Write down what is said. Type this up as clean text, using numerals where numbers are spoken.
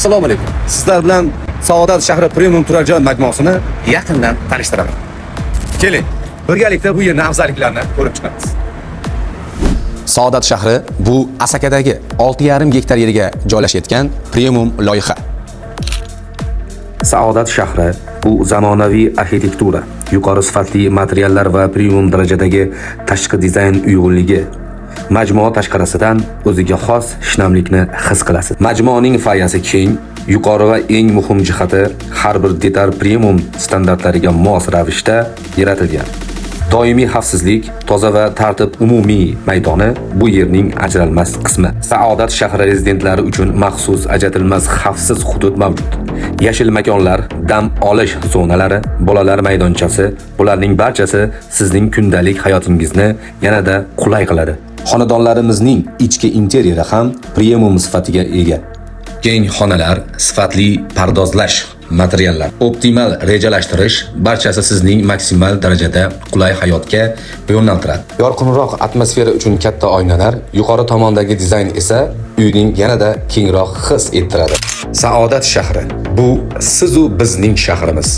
Assalomu alaykum. Sizlar bilan Saodat shahri premium turar joy majmuasini yaqindan tanishtiraman. Keling, birgalikda bu yerning afzalliklarini ko'rib chiqamiz. Saodat shahri bu Asakadagi 6,5 gektar yerga joylashayotgan premium loyiha. Saodat shahri bu zamonaviy arxitektura, yuqori sifatli materiallar va premium darajadagi tashqi dizayn uyg'unligi. Majmua tashqarisidan o'ziga xos shinamlikni his qilasiz. Majmuaning foyasi keng, yuqori va eng muhim jihati har bir detal premium standartlariga mos ravishda yaratilgan. Doimiy xavfsizlik, toza va tartib umumiy maydoni bu yerning ajralmas qismi. Saodat shahri rezidentlari uchun maxsus ajratilmas xavfsiz hudud mavjud. Yashil makonlar, dam olish zonalari, bolalar maydonchasi, bularning barchasi sizning kundalik hayotingizni yanada qulay qiladi. Xonadonlarimizning ichki interyeri ham premium sifatiga ega. Keng xonalar, sifatli pardozlash materiallar, optimal rejalashtirish barchasi sizning maksimal darajada qulay hayotga yo'naltiradi. Yorqinroq atmosfera uchun katta oynalar, yuqori tomondagi dizayn esa uyning yanada kengroq his ettiradi. Saodat shahri bu siz u bizning shahrimiz.